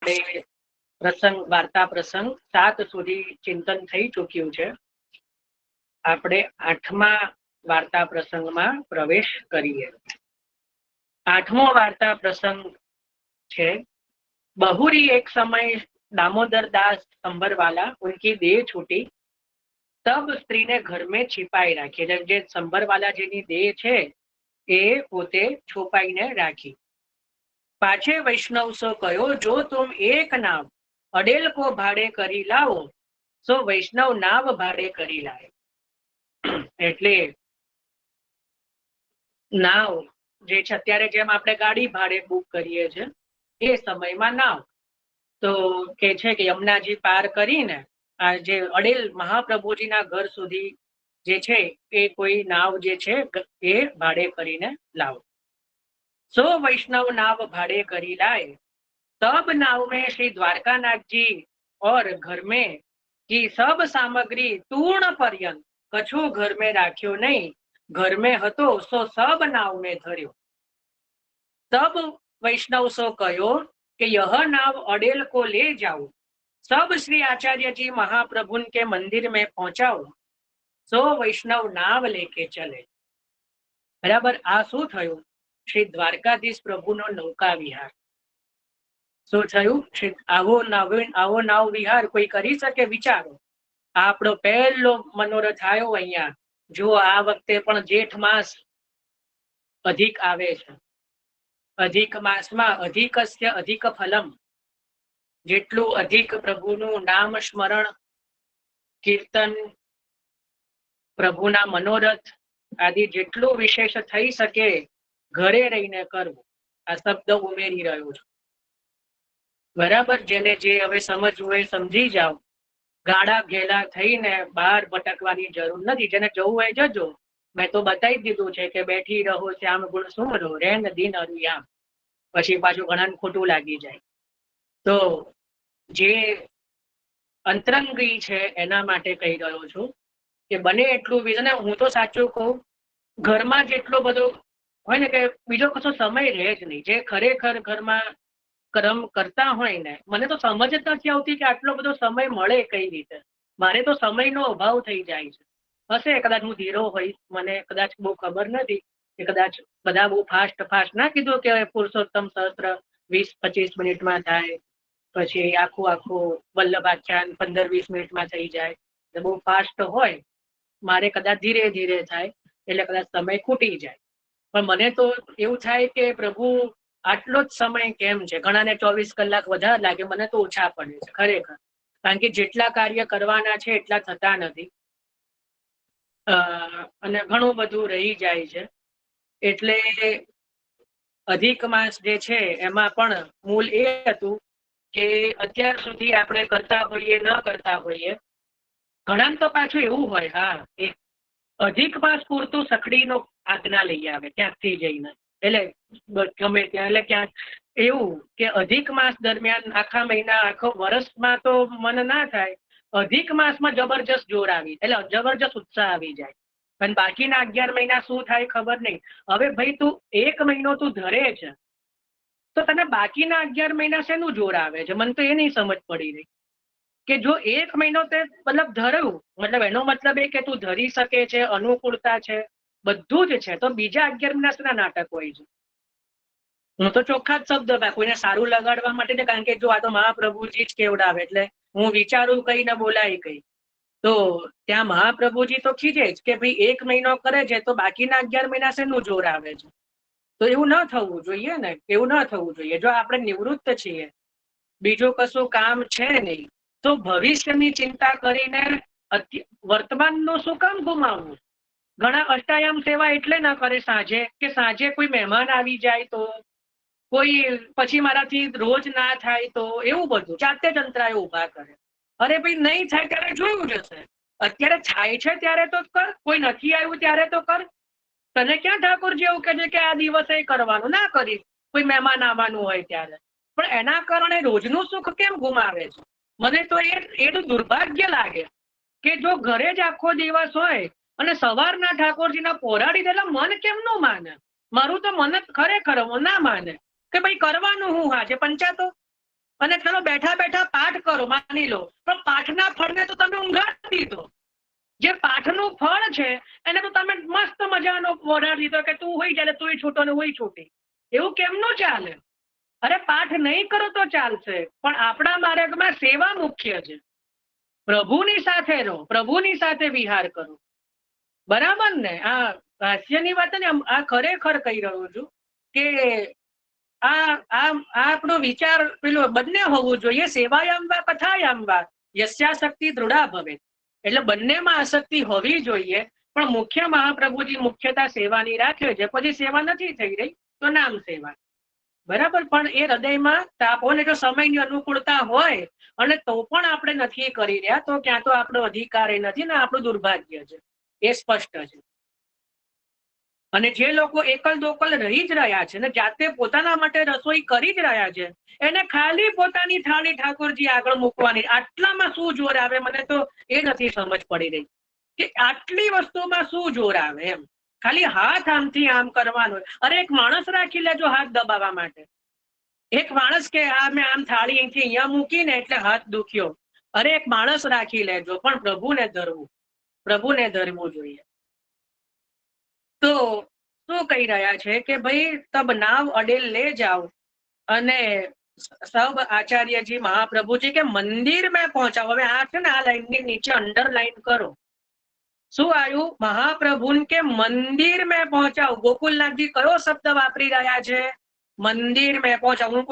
આપણે પ્રસંગ વાર્તા પ્રસંગ 7 સુધી ચિંતન થઈ ચૂક્યું છે. આપણે 8મા વાર્તા પ્રસંગમાં પ્રવેશ કરીએ. 8મો વાર્તા પ્રસંગ છે, बहुरी एक समय दामोदर दास संभरवाला उनकी देह छूटी तब स्त्री ने घर में छिपाई રાખી. એટલે જે સંભરવાલા જેની દેહ છે એ પોતે છુપાઈને રાખી. पाछे वैष्णव सो कहो, जो तुम एक नाव अडेल को भाड़े करी लाओ सो वैष्णव नाव भाड़े करी लाए. એટલે નાવ જે છે અત્યારે જેમ આપણે ગાડી ભાડે બુક કરીએ છીએ એ સમયમાં નાવ તો કે છે કે યમુનાજી પાર કરીને આ જે અડેલ મહાપ્રભુજીના ઘર સુધી જે છે એ કોઈ નાવ જે છે એ ભાડે કરીને લાવો. सो वैष्णव नाव भाड़े करी लाए. तब नाव में श्री द्वारकानाथ जी और घर में की सब सामग्री तूर्ण पर्यंत कछु घर में राख्यो नहीं, घर में हतो सो सब नाव में धर्यो. तब वैष्णव सो कहो कि यह नाव अडेल को ले जाओ, सब श्री आचार्य जी महाप्रभु के मंदिर में पहुंचाओ. सो वैष्णव नाव लेके चले. बराबर आ शू थयुं? श्री द्वारकाधीश प्रभुनो नौका विहार. શું થયું? આવો નાવ વિહાર કોઈ કરી શકે? વિચારો, આપણો પહેલો મનોરથ આવ્યો અહીંયા. જો આ વખતે પણ જેઠ માસ અધિક આવે છે. અધિક માસમાં અધિકસ્ય અધિક ફલમ, જેટલું અધિક પ્રભુનું નામ સ્મરણ કીર્તન પ્રભુના મનોરથ આદિ જેટલું વિશેષ થઈ શકે ઘરે રહીને કરવું. આ શબ્દ ઉમેરી રહ્યો છું. બરાબર, જેને જે હવે સમજવું હોય સમજી જાઓ. ગાડા ઘેલા થઈને બહાર ભટકવાની જરૂર નથી. જેને જવું હોય જજો. મેં તો બતાવી દીધું છે કે બેઠી રહો શ્યામ ગુણ સુમરો રેન દિન અરુયામ. પછી પાછું ઘણા ખોટું લાગી જાય. તો જે અંતરંગી છે એના માટે કહી રહ્યો છું કે બને એટલું વિઝન. હું તો સાચું કહું, ઘરમાં જેટલો બધો હોય ને કે બીજો કશો સમય રહે જ નહીં. જે ખરેખર ઘરમાં કર્મ કરતા હોય ને, મને તો સમજ જ નથી આવતી કે આટલો બધો સમય મળે કઈ રીતે. મારે તો સમયનો અભાવ થઈ જાય છે. હશે કદાચ હું ધીરો હોઈશ, મને કદાચ બહુ ખબર નથી કે કદાચ બધા બહુ ફાસ્ટ ના કીધું કે પુરુષોત્તમ સહસ્ત્ર 20-25 મિનિટમાં થાય, પછી આખું વલ્લભાખ્યાન 15-20 મિનિટમાં થઈ જાય. બહુ ફાસ્ટ હોય, મારે કદાચ ધીરે ધીરે થાય એટલે કદાચ સમય ખૂટી જાય. પણ મને તો એવું થાય કે પ્રભુ આટલો જ સમય કેમ છે? ઘણાને 24 કલાક વધારે લાગે, મને તો ઓછા પડે છે ખરેખર. કારણ કે જેટલા કાર્ય કરવાના છે એટલા થતા નથી અને ઘણું બધું રહી જાય છે. એટલે અધિક માસ જે છે એમાં પણ મૂળ એ હતું કે અત્યાર સુધી આપણે કરતા હોઈએ ન કરતા હોઈએ, ઘણા તો પાછું એવું હોય, હા, એ અધિક માસ પૂરતું સખડીનો આજ્ઞા લઈ આવે ક્યાંકથી જઈને. એટલે ગમે ત્યાં, એટલે ક્યાંક એવું કે અધિક માસ દરમિયાન આખા મહિના આખો વર્ષમાં તો મન ના થાય, અધિક માસમાં જબરજસ્ત જોર આવી, એટલે જબરજસ્ત ઉત્સાહ આવી જાય. પણ બાકીના 11 મહિના શું થાય ખબર નહીં. હવે ભાઈ તું 1 મહિનો તું ધરે છે તો તને બાકીના 11 મહિના શેનું જોર આવે છે? મને તો એ નહીં સમજ પડી રહી કે જો 1 મહિનો તે મતલબ ધર્યું, મતલબ એનો મતલબ એ કે તું ધરી શકે છે, અનુકૂળતા છે, બધું જ છે, તો બીજા 11 મહિના શેના નાટક હોય છે? હું તો ચોખ્ખા જ શબ્દ કોઈને સારું લગાડવા માટે, કારણ કે જો આ તો મહાપ્રભુજી જ કેવડાવે, એટલે હું વિચારું કઈ ને બોલાય કઈ. તો ત્યાં મહાપ્રભુજી તો ખીજે જ કે ભાઈ 1 મહિનો કરે છે તો બાકીના 11 મહિના શેનું જોર આવે છે? તો એવું ન થવું જોઈએ ને, એવું ન થવું જોઈએ. જો આપણે નિવૃત્ત છીએ, બીજું કશું કામ છે નહીં, તો ભવિષ્યની ચિંતા કરીને વર્તમાનનું શું કામ ગુમાવવું? ઘણા અષ્ટાયામ સેવા એટલે ના કરે સાંજે કે સાંજે કોઈ મહેમાન આવી જાય તો, કોઈ પછી મારાથી રોજ ના થાય તો, એવું બધું જાતે જ અંતરાય ઉભા કરે. અરે ભાઈ નહીં થાય ત્યારે જોયું જશે. અત્યારે થાય છે ત્યારે તો કર, કોઈ નથી આવ્યું ત્યારે તો કર. તને ક્યાં ઠાકોરજી એવું કહે છે કે આ દિવસે કરવાનું? ના કરી, કોઈ મહેમાન આવવાનું હોય ત્યારે. પણ એના કારણે રોજનું સુખ કેમ ગુમાવે છે? મને તો એટલું દુર્ભાગ્ય લાગે કે જો ઘરે જ આખો દિવસ હોય અને સવારના ઠાકોરજીના પોરાડી દેલા, મન કેમ નું માને? મારું તો મન ખરેખર ના માને કે ભાઈ કરવાનું હું હાજે પંચાતો અને ચલો બેઠા બેઠા પાઠ કરો, માની લો, પણ પાઠના ફળને તો તમે ઊંઘાડી દીધો. જે પાઠનું ફળ છે એને તો તમે મસ્ત મજાનો વડાડી દીધો કે તું હોઈ જાય, તું છૂટો ને હું છૂટી. એવું કેમનું ચાલે? અરે પાઠ નહીં કરો તો ચાલશે, પણ આપણા માર્ગમાં સેવા મુખ્ય છે. પ્રભુની સાથે રહો, પ્રભુની સાથે વિહાર કરો. બરાબર ને? આ હાસ્યની વાત ને આ ખરેખર કહી રહ્યો છું કે આપણો વિચાર પેલો બંને હોવું જોઈએ. સેવાયામ વા કથાયામ વા યસ્યાશક્તિ દૃઢા ભવે. એટલે બંનેમાં આસક્તિ હોવી જોઈએ, પણ મુખ્ય મહાપ્રભુજી મુખ્યતા સેવાની રાખે છે. પછી સેવા નથી થઈ રહી તો નામ સેવા, બરાબર. પણ એ હૃદયમાં તાપો ને જો સમયની અનુકૂળતા હોય અને તો પણ આપણે નથી કરી રહ્યા, તો ક્યાં તો આપણો અધિકાર એ નથી ને આપણું દુર્ભાગ્ય છે, એ સ્પષ્ટ છે. અને જે લોકો એકલ દોકલ રહી જ રહ્યા છે ને જાતે પોતાના માટે રસોઈ કરી જ રહ્યા છે, એને ખાલી પોતાની થાળી ઠાકોરજી આગળ મૂકવાની, આટલામાં શું જોર આવે? મને તો એ નથી સમજ પડી રહી કે આટલી વસ્તુમાં શું જોર આવે એમ. ખાલી હાથ આમથી આમ કરવાનો. અરે એક માણસ રાખી લેજો હાથ દબાવવા માટે. એક માણસ કે આ મેં આમ થાળી અહીંથી અહીંયા મૂકીને એટલે હાથ દુખ્યો. અરે એક માણસ રાખી લેજો, પણ પ્રભુને ધરવું, પ્રભુને ધરવું જોઈએ. તો શું કહી રહ્યા છે કે ભાઈ તબ નાવ અડેલ લે જાઓ, અને સબ આચાર્યજી મહાપ્રભુજી કે મંદિર મેં પહોંચાવો. હવે આ છે ને આ લાઈનની નીચે અંડરલાઈન કરો. શું આવ્યું? મહાપ્રભુ કે મંદિર મેં પહોંચાવ. ગોકુલનાથજી કયો શબ્દ વાપરી રહ્યા છે? મંદિર મેં પહોંચાવ. હું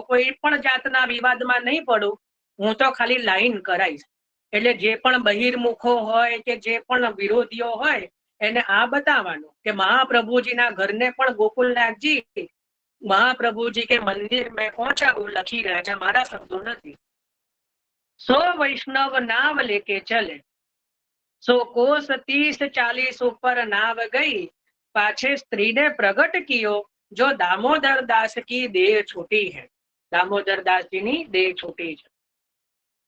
કોઈ પણ જાતના વિવાદમાં નહીં પડું, હું તો ખાલી લાઈન કરાઈશ. એટલે જે પણ બહિર્મુખો હોય કે જે પણ વિરોધીઓ હોય એને આ બતાવવાનું કે મહાપ્રભુજીના ઘરને પણ ગોકુલનાથજી મહાપ્રભુજી કે મંદિર મેં પહોંચાવું લખી રહ્યા છે, મારા શબ્દો નથી. સો વૈષ્ણવ નાવ લેકે ચલે, સો કોસ 30-40 ઉપર નાવ ગઈ, પાછે સ્ત્રીને પ્રગટ કિયો, જો દામોદર દાસ કી દેહ છૂટી है. દામોદર દાસજીની દેહ છૂટી છે.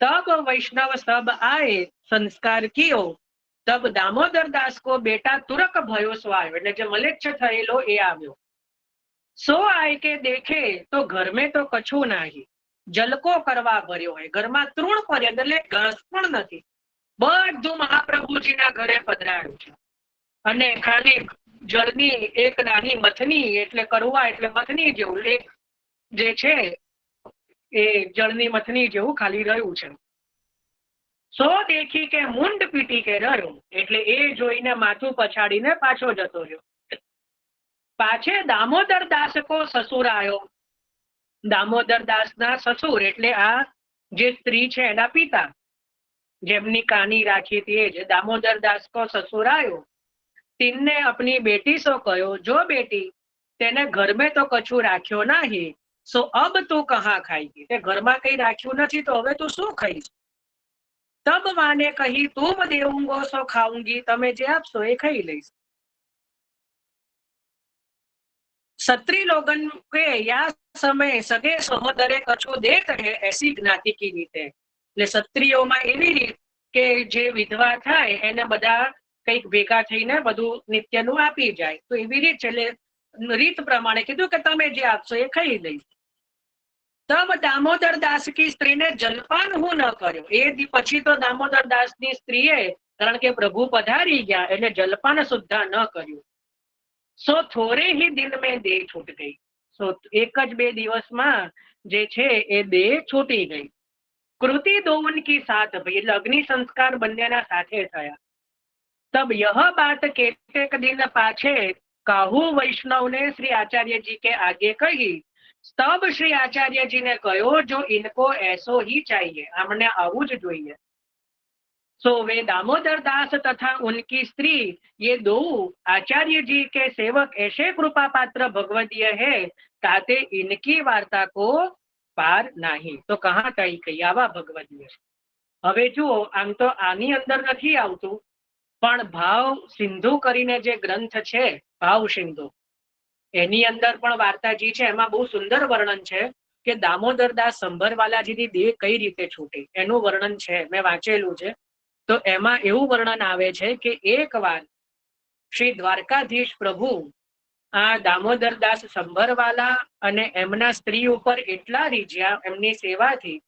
तब वैष्णव सब आए संस्कार कियो, तब दामोदर दास को बेटा तुरक भयो सो आयो. એટલે જે મલેચ્છ થયેલો એ આવ્યો. સો આય કે દેખે તો ઘર में तो કછું નહીં, જલકો કરવા ભર્યો હોય. ઘરમાં તૃણ પડ્યા એટલે ઘાસ પણ નથી. બધું મહાપ્રભુજીના ઘરે પધરાયું છે અને ખાલી જળની એક નાની મથની, એટલે કરવા એટલે મથની જેવું જે છે એ જળની મથની જેવું ખાલી રહ્યું છે. સો દેખી કે મુંડ પીટી કે રહ્યો, એટલે એ જોઈને માથું પછાડીને પાછો જતો રહ્યો. પાછે દામોદર દાસ કો સસુર આવ્યો. દામોદર દાસ ના સસુર એટલે આ જે સ્ત્રી છે એના પિતા, જેમની કાની રાખી હતી એ જ. દામોદર દાસ કો સસુર આવ્યો. તિનને अपनी बेटी સો કહ્યો, જો બેટી તેને ઘર में તો કછું રાખ્યો નહીં, સો અબ તું કહા ખાઈ. તે ઘરમાં કઈ રાખ્યું નથી તો હવે તું શું ખાઈશ? તબ માને કહી તુમ દેઉંગો સો ખાઉંગી. તમે જે આપશો એ ખાઈ લઈશ. क्षत्रिय लोगन के या समय सगे सहोदरे कछु देत है, ऐसी ज्ञाति की रीते. એટલે ક્ષત્રિયોમાં એવી રીત કે જે વિધવા થાય એને બધા કંઈક ભેગા થઈને બધું નિત્યનું આપી જાય, તો એવી રીત છે. એટલે રીત પ્રમાણે કીધું કે તમે જે આપશો એ ખાઈ લઈશ. તબ દામોદર દાસ કી સ્ત્રીને જલપાન હું ન કર્યો. એ પછી તો દામોદર દાસની સ્ત્રીએ, કારણ કે પ્રભુ પધારી ગયા એટલે જલપાન સુદ્ધા ન કર્યું. સો થોરે ही दिन में देह छूट गई. સો એક જ 2 દિવસમાં જે છે એ દેહ છૂટી ગઈ. કૃતિ દો ઉનકી સાથ ભઈ, એટલે અગ્નિ સંસ્કાર બંનેના સાથે થયા. तब यह बात केतेक दिन पाछे काहू वैष्णव ने श्री आचार्य जी के आगे कही. तब श्री आचार्य जी ने कहो, जो इनको ऐसो ही चाहिए, हमने आવું જ જોઈએ. सो वे दामोदर दास तथा उनकी स्त्री ये दो आचार्य जी के सेवक ऐसे कृपा पात्र भगवदीय है, ताते इनकी वार्ता को पार नहीं. तो कहा कही कही आवा भगवदीय. હવે જુઓ, આમ તો આની અંદર નથી આવતું, પણ ભાવ સિંધુ કરીને જે ગ્રંથ છે ભાવ સિંધુ, એની અંદર પણ વાર્તાજી છે. એમાં બહુ સુંદર વર્ણન છે કે દામોદર દાસ સંભરવાલાજીની દેહ કઈ રીતે છૂટી, એનું વર્ણન છે. મેં વાંચેલું છે. તો એમાં એવું વર્ણન આવે છે કે એક વાર શ્રી દ્વારકાધીશ પ્રભુ આ દામોદરદાસ સંભરવાલા અને એમના સ્ત્રી ઉપર એટલા રીઝ્યા એમની સેવાથી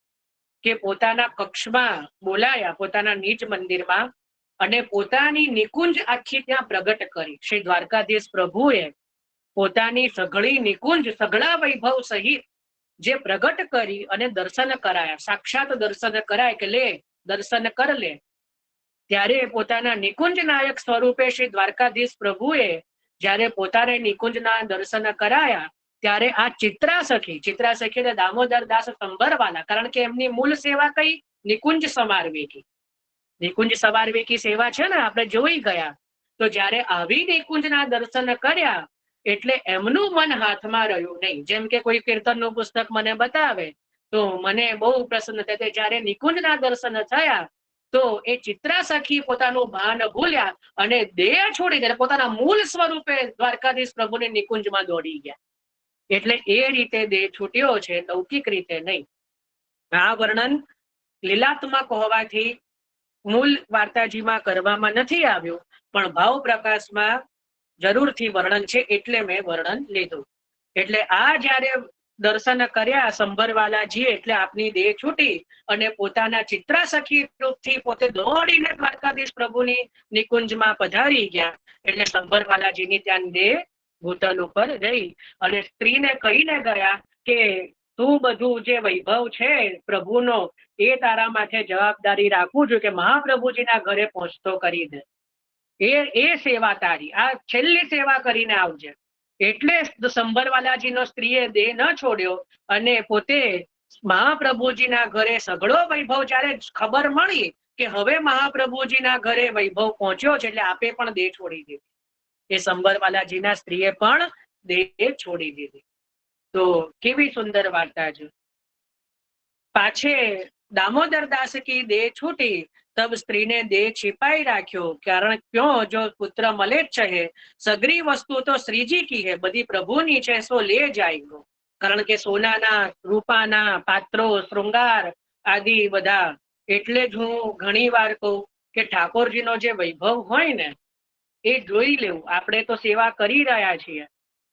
કે પોતાના કક્ષમાં બોલાયા, પોતાના નીચ મંદિરમાં, અને પોતાની નિકુંજ આખી ત્યાં પ્રગટ કરી. શ્રી દ્વારકાધીશ પ્રભુએ પોતાની સઘળી નિકુંજ સઘળા વૈભવ સહિત જે પ્રગટ કરી અને દર્શન કરાયા, સાક્ષાત દર્શન કરાય કે લે દર્શન કર લે, ત્યારે પોતાના નિકુંજ નાયક સ્વરૂપે શ્રી દ્વારકાધીશ પ્રભુએ જ્યારે પોતાને નિકુંજના દર્શન કરાયા, ત્યારે આ ચિત્રા સખી દામોદર દાસ સંભરવાલા, કારણ કે એમની મૂળ સેવા કઈ? નિકુંજ સવારવેકી. નિકુંજ સવારવેકી સેવા છે ને, આપણે જોઈ ગયા. તો જ્યારે આવી નિકુંજના દર્શન કર્યા એટલે એમનું મન હાથમાં રહ્યું નહીં. જેમ કે કોઈ કીર્તનનું પુસ્તક મને બતાવે તો મને બહુ પ્રસન્ન થાય. જ્યારે નિકુંજના દર્શન થયા તો એ ચિત્રા સખી પોતાનું ભાન ભૂલ્યા અને દેહ છોડી દે, પોતાના મૂળ સ્વરૂપે દ્વારકાધીશ પ્રભુને નિકુંજમાં દોડી ગયા. એટલે એ રીતે દેહ છૂટ્યો છે, લૌકિક રીતે નહીં. આ વર્ણન લીલાત્મક હોવાથી મૂળ વાર્તાજીમાં કરવામાં નથી આવ્યું, પણ ભાવ પ્રકાશમાં જરૂરથી વર્ણન છે, એટલે મેં વર્ણન લીધું. એટલે આ જ્યારે દર્શન કર્યા સંભરવાલાજી, એટલે આપની દેહ છૂટી અને પોતાના ચિત્રા સખી રૂપથી પોતે દોડીને દ્વારકાધીશ પ્રભુની નિકુંજમાં પધારી ગયા. એટલે સંભરવાલાજીની ત્યાં દેહ ભૂતલ ઉપર રહી અને સ્ત્રીને કહીને ગયા કે તું બધું જે વૈભવ છે પ્રભુનો એ તારા માથે જવાબદારી રાખવું જોઈએ કે મહાપ્રભુજીના ઘરે પહોંચતો કરી દે. એ સેવા તારી, આ છેલ્લી સેવા કરીને આવજે. એટલે સંભરવાલાજીનો સ્ત્રીએ દેહ ન છોડ્યો અને પોતે મહાપ્રભુજીના ઘરે સઘળો વૈભવ જ્યારે ખબર મળી કે હવે મહાપ્રભુજીના ઘરે વૈભવ પહોંચ્યો છે, એટલે આપે પણ દેહ છોડી દીધી. એ સંભરવાલાજીના સ્ત્રીએ પણ દેહ છોડી દીધી. તો કેવી સુંદર વાર્તા છે. પાછે દામોદર દાસ કી દેહ છૂટી તબ સ્ત્રીને દેહ छिपाई રાખ્યો, કારણ ક્यों જો પુત્ર મળે જ છે, સગરી વસ્તુ તો શ્રીજી કી હે, બધી પ્રભુની છે સો લે જાય. કારણ કે સોનાના રૂપાના પાત્રો શૃંગાર આદિ બધા. એટલે જ હું ઘણી વાર કહું કે ઠાકોરજીનો જે વૈભવ હોય ને એ જોઈ લેવું. આપણે તો સેવા કરી રહ્યા છીએ,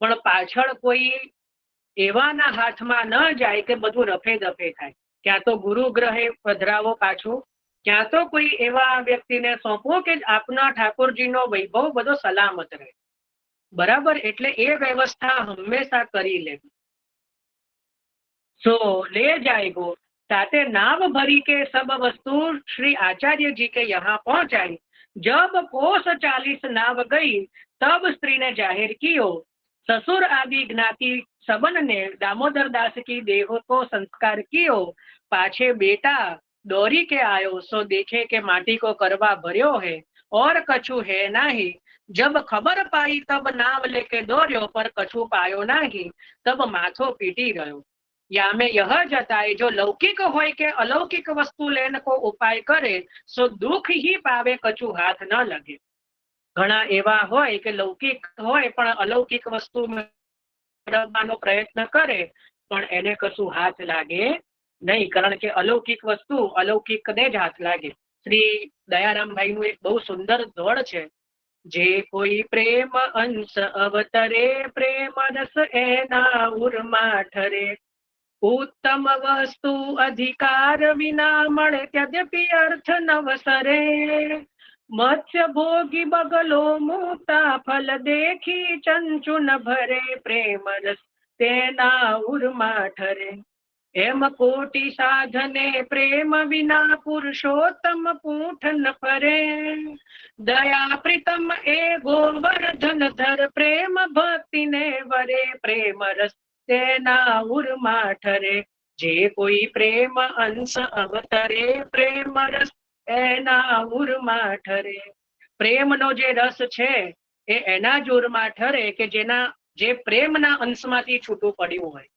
પણ પાછળ કોઈ એવાના હાથમાં ન જાય કે બધું રફે દફે થાય. ક્યાં તો ગુરુ ગ્રહે પધરાવો પાછું, ક્યાં તો કોઈ એવા વ્યક્તિને સોંપવો કે આપના ઠાકોરજીનો વૈભવ બધો સલામત રહે. બરાબર, એટલે એ વ્યવસ્થા હંમેશા કરી લેવી. સો ले जाएगो ताते नाव भरी के सब वस्तु श्री आचार्य जी के यहाँ पहुंचाई. जब कोस 40 नाव गई तब स्त्री ने जाहिर कियो, ससुर आदि ज्ञाति सबन ने दामोदर दास की देह को संस्कार कियो. पाछे बेटा दौरी के आयो सो देखे के माटी को करवा भर्यो है और कछु है नहीं. जब खबर पाई तब नाव लेके दौड़्यो पर कछु पायो नहीं. तब माथो पीटी गयो. या में यह जताए जो लौकिक होय के अलौकिक वस्तु लेने को उपाय करे सो दुख ही पावे, कछु हाथ न लगे. घણા એવા હોય કે લૌકિક હોય પણ અલૌકિક વસ્તુ મેળવવાનો પ્રયત્ન કરે પણ એને કશું હાથ લાગે નહીં, કારણ કે અલૌકિક વસ્તુ અલૌકિકને જ હાથ લાગે. શ્રી દયારામભાઈનું એક બહુ સુંદર ધોળ છે, જે કોઈ પ્રેમ અંશ અવતરે પ્રેમ રસ એના ઉર્મા ઠરે. उत्तम वस्तु अधिकार विना मळे त्यद्यपि अर्थ नवसरे. मत्स्य भोगी बगलो मुक्ता फल देखी चंचु न भरे. प्रेम रस तेना उर्मा ठरे. एम कोटि साधने प्रेम विना पुरुषोत्तम पूठ न फरे. दया प्रीतम ए गोवर्धन धर प्रेम भक्ति ने वरे. प्रेम रस तेना उर्मा ठरे. जे कोई प्रेम अंश अवतरे प्रेम रस एना उर्मा ठरे. પ્રેમનો જે રસ છે એ એના જ ઉર્મા ઠરે કે જેના જે પ્રેમના અંશમાંથી છૂટું પડ્યું હોય.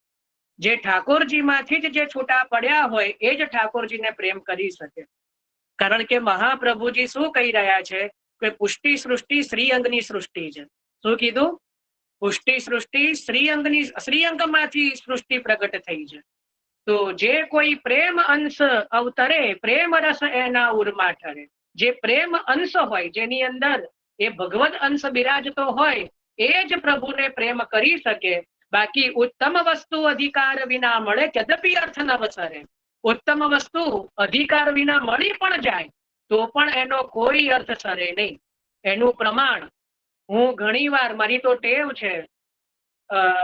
જે ઠાકોરજીમાંથી જ જે છૂટા પડ્યા હોય એ જ ઠાકોરજીને પ્રેમ કરી શકે. કારણ કે મહાપ્રભુજી શું કહી રહ્યા છે કે પુષ્ટિ સૃષ્ટિ શ્રીઅંગની સૃષ્ટિ છે. શું કીધું? પુષ્ટિ સૃષ્ટિ શ્રીઅંગમાંથી સૃષ્ટિ પ્રગટ થઈ છે. તો જે કોઈ પ્રેમ અંશ અવતરે પ્રેમ રસ એના ઉર્મા ઠરે. જે પ્રેમ અંશ હોય જેની અંદર એ ભગવદ અંશ બિરાજતો હોય એ જ પ્રભુને પ્રેમ કરી શકે. બાકી ઉત્તમ વસ્તુ અધિકાર વિના મળે તદપી અર્થ ન વસરે. ઉત્તમ વસ્તુ અધિકાર વિના મળી પણ જાય તો પણ એનો કોઈ અર્થ સરે નહીં. એનું પ્રમાણ હું ઘણી વાર, મારી તો ટેવ છે,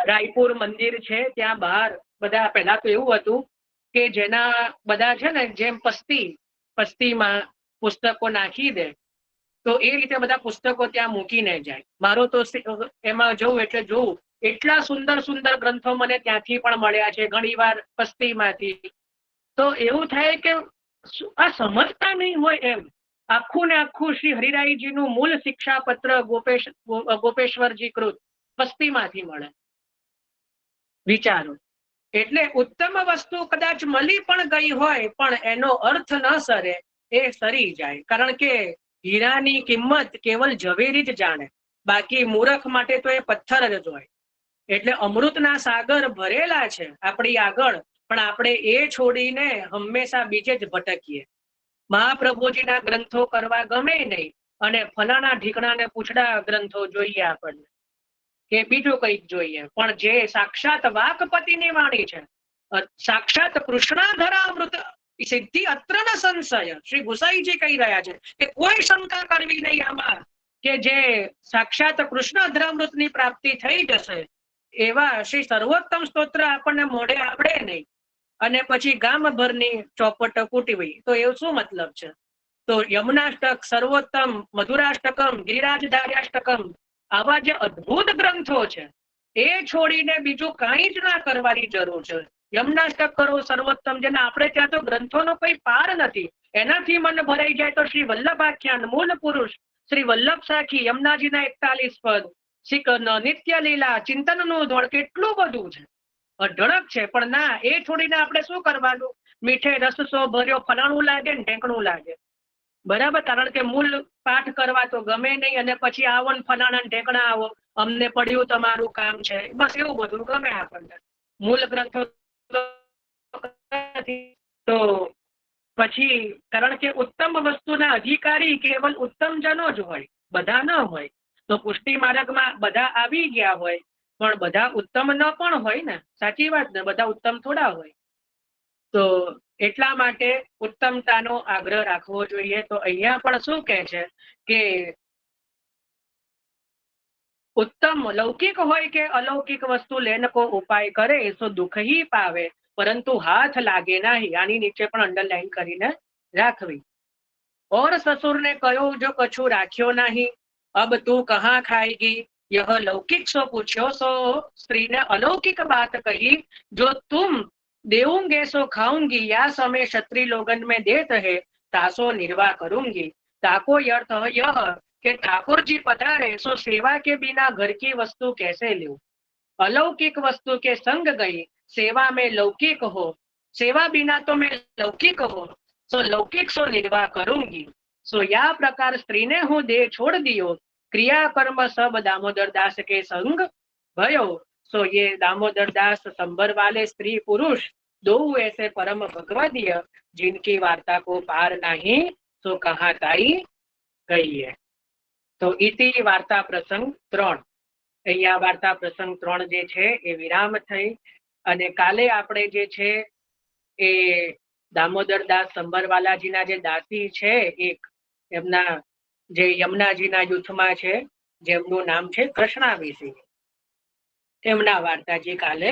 રાયપુર મંદિર છે ત્યાં બહાર બધા, પહેલા તો એવું હતું કે જેના બધા છે ને જેમ પસ્તીમાં પુસ્તકો નાખી દે તો એ રીતે બધા પુસ્તકો ત્યાં મૂકીને જાય. મારો તો એમાં જવું એટલે જોવું, એટલા સુંદર સુંદર ગ્રંથો મને ત્યાંથી પણ મળ્યા છે ઘણી વાર પસ્તીમાંથી. તો એવું થાય કે આ સમજતા નહીં હોય એમ. આખું ને આખું શ્રી હરિરાયજીનું મૂળ શિક્ષાપત્ર ગોપેશ્વરજી કૃત પસ્તીમાંથી મળે. વિચારો. એટલે ઉત્તમ વસ્તુ કદાચ મળી પણ ગઈ હોય પણ એનો અર્થ ન સરે, એ સરી જાય. કારણ કે હીરાની કિંમત કેવલ ઝવેરી જ જાણે, બાકી મૂરખ માટે તો એ પથ્થર જ હોય. એટલે અમૃતના સાગર ભરેલા છે આપણી આગળ, પણ આપણે એ છોડીને હંમેશા બીજે જ ભટકીએ. મહાપ્રભુજીના ગ્રંથો કરવા ગમે નહીં અને ફલાણા ઢીકણાને પૂછડા ગ્રંથો જોઈએ આપણને, કે બીજું કંઈક જોઈએ. પણ જે સાક્ષાત વાકપતિની વાણી છે, સાક્ષાત કૃષ્ણાધરામૃત સિદ્ધિ અત્ર ન સંશય, શ્રી ગુસાઈજી કહી રહ્યા છે કે કોઈ શંકા કરવી નહીં આમાં, કે જે સાક્ષાત કૃષ્ણાધરામૃતની પ્રાપ્તિ થઈ જશે એવા શ્રી સર્વોત્તમ સ્તોત્ર આપણને મોઢે આવડે નહીં અને પછી ગામભરની ચોપટ કૂટવી, તો એવું શું મતલબ છે? તો યમુનાષ્ટક, સર્વોત્તમ, મધુરાષ્ટકમ, ગિરિરાજધાર્યાષ્ટકમ, આવા જે અદ્ભુત ગ્રંથો છે એ છોડીને બીજું કાંઈ જ ના કરવાની જરૂર છે. યમુનાષ્ટક કરો, સર્વોત્તમ, જેને આપણે ત્યાં તો ગ્રંથોનો કોઈ પાર નથી, એનાથી મન ભરાઈ જાય તો શ્રી વલ્લભાખ્યાન, મૂળ પુરુષ, શ્રી વલ્લભ સાખી, યમુનાજીના 41 પદ, નિત્ય લીલા, ચિંતનનું ધોળ, કેટલું બધું છે, અઢળક છે. પણ ના, એ છોડીને આપણે શું કરવાનું? મીઠે રસસો ભર્યો ફલાણું લાગે ને ઢેંકણું લાગે, બરાબર? કારણ કે મૂળ પાઠ કરવા તો ગમે નહીં અને પછી આવો ને ફલાણા ઢેંકણા આવો, અમને પડ્યું તમારું કામ છે, બસ એવું બધું ગમે આપણને. મૂળ ગ્રંથો તો પછી, કારણ કે ઉત્તમ વસ્તુના અધિકારી કેવલ ઉત્તમ જનો જ હોય, બધા ન હોય. તો પુષ્ટિ માર્ગમાં બધા આવી ગયા હોય પણ બધા ઉત્તમ ન પણ હોય ને, સાચી વાત ને? બધા ઉત્તમ થોડા હોય. તો એટલા માટે ઉત્તમતાનો આગ્રહ રાખવો જોઈએ. તો અહીંયા પણ શું કહે છે કે उत्तम लौकिक હોય કે અલૌકિક વસ્તુ લેન કો ઉપાય કરે સો દુઃખ ही પાવે પરંતુ હાથ લાગે નહીં. આની નીચે પણ અંડરલાઈન કરીને રાખવી. और ससुर ने कहो जो कछु राख्यो नहीं अब तू कहाँ खाएगी, यह लौकिक सो पूछ्यो सो स्त्री ने अलौकिक बात कही, जो तुम देऊंगे सो खाऊंगी या समय क्षत्रिय लोगन में देत है तासो निर्वाह करूंगी. ताको अर्थ यह कि ठाकुर जी पधारे सो सेवा के बिना घर की वस्तु कैसे लूं. अलौकिक वस्तु के संग गई, सेवा में लौकिक हो, सेवा बिना तो मैं लौकिक हो, सो लौकिक सो निर्वाह करूंगी. सो या प्रकार स्त्री ने हूँ दे छोड़ दियो, क्रिया कर्म सब दामोदर दास के संग भयो. सो ये दामोदर दास संबर वाले स्त्री पुरुष दो ऐसे परम भगवदीय जिनकी वार्ता को पार नहीं, सो कहाँ ताई गई है. तो इति वार्ता प्रसंग 3. અહીંયા વાર્તા પ્રસંગ 3 જે છે એ વિરામ થઈ અને કાલે આપણે જે છે એ દામોદરદાસ સંબરવાલાજીના જે દાસી છે એક, એમના જે યમુનાજીના યુથમાં છે, જેમનું નામ છે કૃષ્ણાવીસી, એમના વાર્તાજી કાલે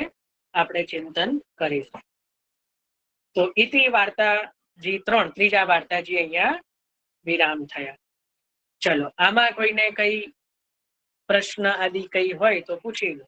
આપણે ચિંતન કરીશું. તો ઇતિ વાર્તાજી 3, ત્રીજા વાર્તાજી અહીંયા વિરામ થયા. ચલો, આમાં કોઈને કઈ પ્રશ્ન આદિ કઈ હોય તો પૂછી લો.